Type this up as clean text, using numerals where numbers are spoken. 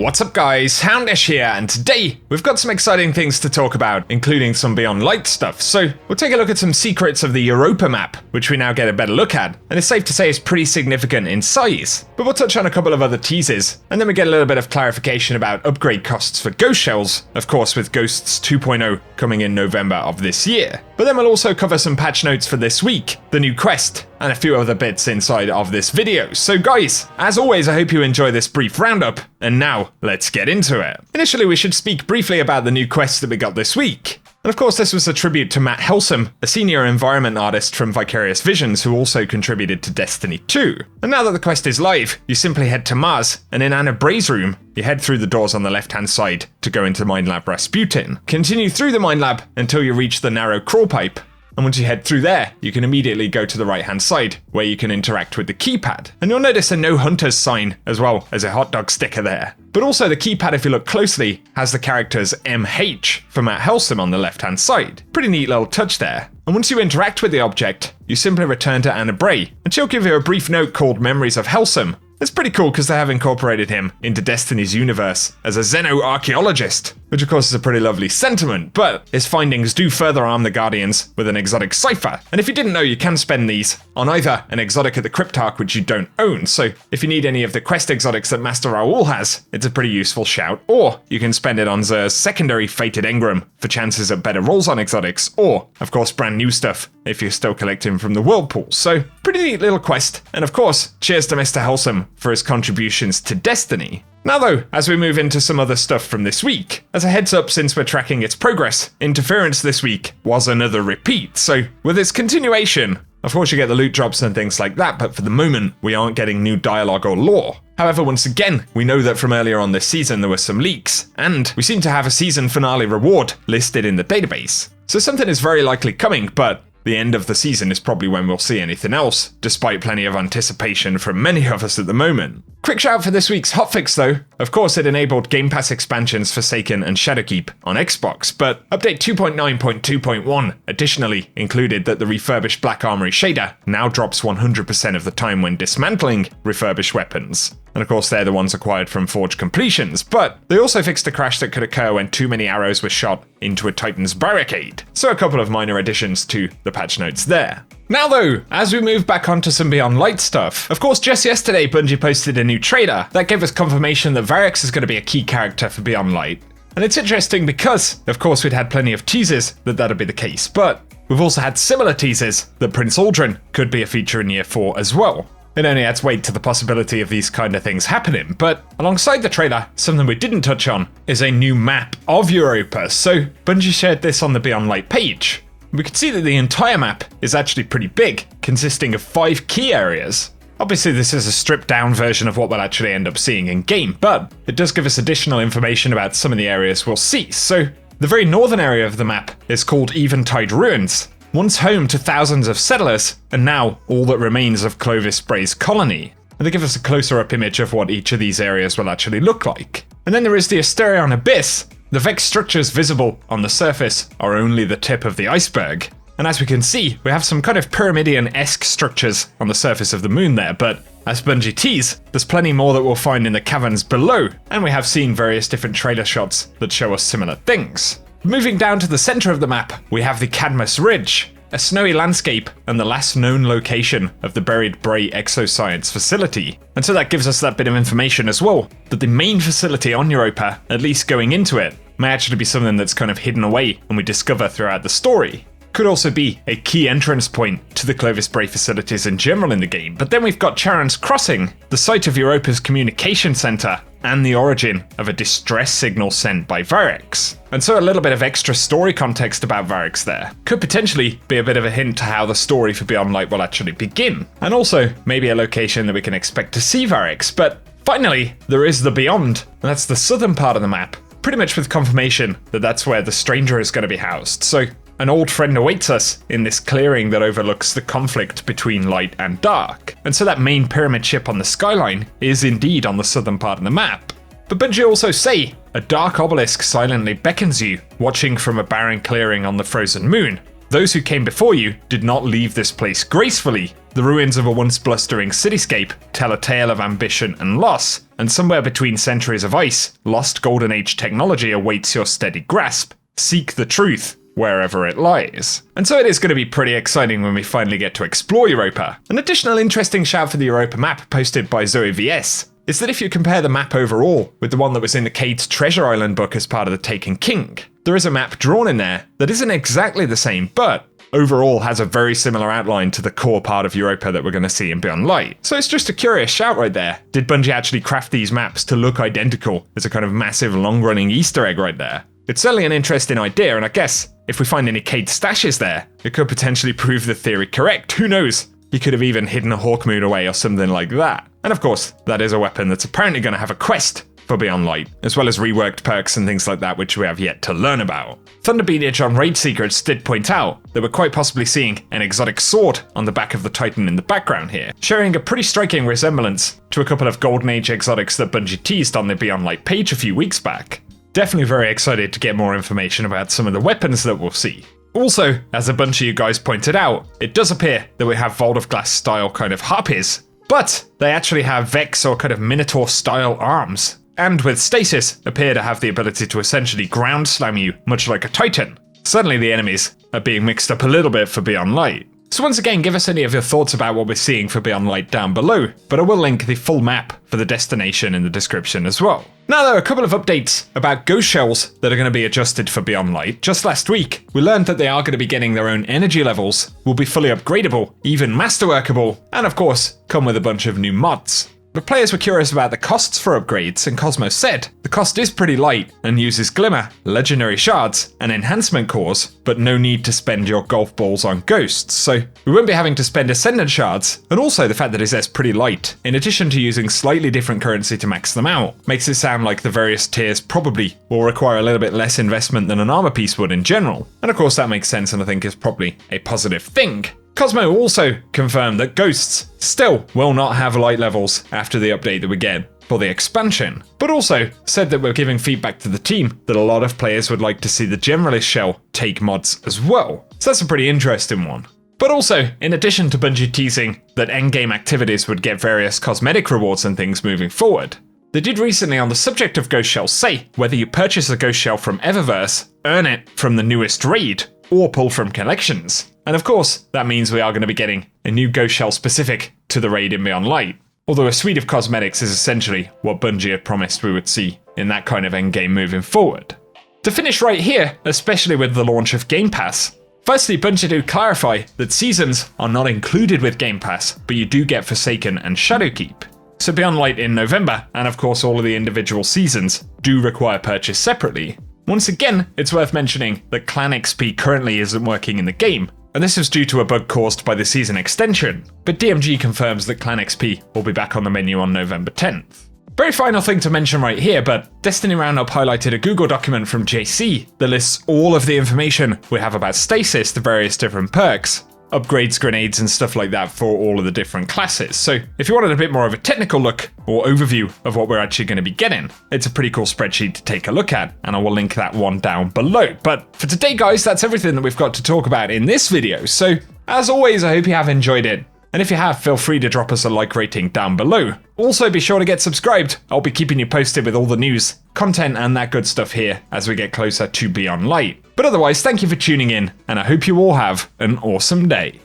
What's up guys, Houndish here, and today we've got some exciting things to talk about, including some Beyond Light stuff. So we'll take a look at some secrets of the Europa Map, which we now get a better look at, and it's safe to say is pretty significant in size. But we'll touch on a couple of other teases, and then we get a little bit of clarification about upgrade costs for Ghost Shells, of course with Ghosts 2.0 coming in November of this year. But then we'll also cover some patch notes for this week, the new quest, and a few other bits inside of this video. So guys, as always, I hope you enjoy this brief roundup, and now let's get into it. Initially, we should speak briefly about the new quest that we got this week. And of course, this was a tribute to Matt Helsum, a senior environment artist from Vicarious Visions who also contributed to Destiny 2. And now that the quest is live, you simply head to Mars, and in Anna Bray's room, you head through the doors on the left-hand side to go into Mine Lab Rasputin. Continue through the Mine Lab until you reach the narrow crawl pipe. And once you head through there, you can immediately go to the right-hand side, where you can interact with the keypad. And you'll notice a No Hunters sign, as well as a hot dog sticker there. But also the keypad, if you look closely, has the characters MH for Matt Helsum on the left-hand side. Pretty neat little touch there. And once you interact with the object, you simply return to Anna Bray, and she'll give you a brief note called Memories of Helsum. It's pretty cool because they have incorporated him into Destiny's universe as a xenoarchaeologist, which of course is a pretty lovely sentiment, but his findings do further arm the Guardians with an exotic cipher. And if you didn't know, you can spend these on either an exotic at the Crypt arc, which you don't own, so if you need any of the quest exotics that Master Raoul has, it's a pretty useful shout, or you can spend it on Xur's secondary Fated Engram for chances at better rolls on exotics, or, of course, brand new stuff if you're still collecting from the Whirlpool. So, pretty neat little quest, and of course, cheers to Mr. Helsum for his contributions to Destiny. Now though, as we move into some other stuff from this week, as a heads up since we're tracking its progress, Interference this week was another repeat, so with its continuation, of course you get the loot drops and things like that, but for the moment, we aren't getting new dialogue or lore. However, once again, we know that from earlier on this season there were some leaks, and we seem to have a season finale reward listed in the database. So something is very likely coming, but the end of the season is probably when we'll see anything else, despite plenty of anticipation from many of us at the moment. Quick shout for this week's hotfix though. Of course it enabled Game Pass expansions Forsaken and Shadowkeep on Xbox, but update 2.9.2.1 additionally included that the refurbished Black Armory shader now drops 100% of the time when dismantling refurbished weapons. And of course they're the ones acquired from Forge Completions, but they also fixed a crash that could occur when too many arrows were shot into a Titan's barricade. So a couple of minor additions to the patch notes there. Now though, as we move back onto some Beyond Light stuff, of course just yesterday Bungie posted a new trailer that gave us confirmation that Varex is going to be a key character for Beyond Light. And it's interesting because, of course we'd had plenty of teasers that that'd be the case, but we've also had similar teasers that Prince Aldrin could be a feature in Year 4 as well. It only adds weight to the possibility of these kind of things happening, but alongside the trailer, something we didn't touch on is a new map of Europa. So Bungie shared this on the Beyond Light page. We could see that the entire map is actually pretty big, consisting of 5 key areas. Obviously this is a stripped down version of what we'll actually end up seeing in game, but it does give us additional information about some of the areas we'll see. So the very northern area of the map is called Eventide Ruins, once home to thousands of settlers, and now all that remains of Clovis Bray's colony. And they give us a closer up image of what each of these areas will actually look like. And then there is the Asterion Abyss. The Vex structures visible on the surface are only the tip of the iceberg. And as we can see, we have some kind of Pyramidion-esque structures on the surface of the moon there, but as Bungie tease, there's plenty more that we'll find in the caverns below, and we have seen various different trailer shots that show us similar things. Moving down to the center of the map, we have the Cadmus Ridge, a snowy landscape and the last known location of the buried Bray Exoscience facility. And so that gives us that bit of information as well, that the main facility on Europa, at least going into it, may actually be something that's kind of hidden away and we discover throughout the story. Could also be a key entrance point to the Clovis Bray facilities in general in the game. But then we've got Charon's Crossing, the site of Europa's communication center, and the origin of a distress signal sent by Varex. And so a little bit of extra story context about Varex there. Could potentially be a bit of a hint to how the story for Beyond Light will actually begin. And also, maybe a location that we can expect to see Varex. But finally, there is the Beyond, and that's the southern part of the map. Pretty much with confirmation that that's where the Stranger is going to be housed. So an old friend awaits us in this clearing that overlooks the conflict between light and dark. And so that main pyramid ship on the skyline is indeed on the southern part of the map. But Bungie also say, a dark obelisk silently beckons you, watching from a barren clearing on the frozen moon. Those who came before you did not leave this place gracefully. The ruins of a once blustering cityscape tell a tale of ambition and loss, and somewhere between centuries of ice, lost Golden Age technology awaits your steady grasp. Seek the truth wherever it lies. And so it is going to be pretty exciting when we finally get to explore Europa. An additional interesting shout for the Europa map posted by Zoe VS is that if you compare the map overall with the one that was in the Cade's Treasure Island book as part of the Taken King, there is a map drawn in there that isn't exactly the same, but overall has a very similar outline to the core part of Europa that we're going to see in Beyond Light. So it's just a curious shout right there. Did Bungie actually craft these maps to look identical as a kind of massive long-running Easter egg right there? It's certainly an interesting idea, and I guess if we find any Cade stashes there, it could potentially prove the theory correct. Who knows? He could have even hidden a Hawkmoon away or something like that. And of course, that is a weapon that's apparently going to have a quest for Beyond Light, as well as reworked perks and things like that which we have yet to learn about. Thunderbeatage on Raid Secrets did point out that we're quite possibly seeing an exotic sword on the back of the Titan in the background here, sharing a pretty striking resemblance to a couple of Golden Age exotics that Bungie teased on the Beyond Light page a few weeks back. Definitely very excited to get more information about some of the weapons that we'll see. Also, as a bunch of you guys pointed out, it does appear that we have Vault of Glass style kind of harpies, but they actually have Vex or kind of Minotaur style arms, and with stasis appear to have the ability to essentially ground slam you, much like a Titan. Suddenly the enemies are being mixed up a little bit for Beyond Light. So once again, give us any of your thoughts about what we're seeing for Beyond Light down below, but I will link the full map for the destination in the description as well. Now there are a couple of updates about ghost shells that are going to be adjusted for Beyond Light. Just last week, we learned that they are going to be getting their own energy levels, will be fully upgradable, even masterworkable, and of course, come with a bunch of new mods. But players were curious about the costs for upgrades, and Cosmos said, the cost is pretty light and uses Glimmer, legendary shards, and enhancement cores, but no need to spend your golf balls on ghosts, so we won't be having to spend Ascendant shards, and also the fact that it says pretty light, in addition to using slightly different currency to max them out, makes it sound like the various tiers probably will require a little bit less investment than an armor piece would in general. And of course that makes sense and I think is probably a positive thing. Cosmo also confirmed that ghosts still will not have light levels after the update that we get for the expansion, but also said that we're giving feedback to the team that a lot of players would like to see the Generalist shell take mods as well. So that's a pretty interesting one. But also, in addition to Bungie teasing that endgame activities would get various cosmetic rewards and things moving forward, they did recently on the subject of ghost shells say whether you purchase a ghost shell from Eververse, earn it from the newest raid, or pull from collections. And of course, that means we are going to be getting a new ghost shell specific to the raid in Beyond Light. Although a suite of cosmetics is essentially what Bungie had promised we would see in that kind of endgame moving forward. To finish right here, especially with the launch of Game Pass, firstly Bungie do clarify that seasons are not included with Game Pass, but you do get Forsaken and Shadowkeep. So Beyond Light in November, and of course all of the individual seasons, do require purchase separately. Once again, it's worth mentioning that Clan XP currently isn't working in the game, and this was due to a bug caused by the season extension, but DMG confirms that Clan XP will be back on the menu on November 10th. Very final thing to mention right here, but Destiny Roundup highlighted a Google document from JC that lists all of the information we have about Stasis, the various different perks, upgrades, grenades, and stuff like that for all of the different classes. So if you wanted a bit more of a technical look or overview of what we're actually going to be getting, it's a pretty cool spreadsheet to take a look at, and I will link that one down below. But for today, guys, that's everything that we've got to talk about in this video. So as always, I hope you have enjoyed it. And if you have, feel free to drop us a like rating down below. Also, be sure to get subscribed. I'll be keeping you posted with all the news, content, and that good stuff here as we get closer to Beyond Light. But otherwise, thank you for tuning in, and I hope you all have an awesome day.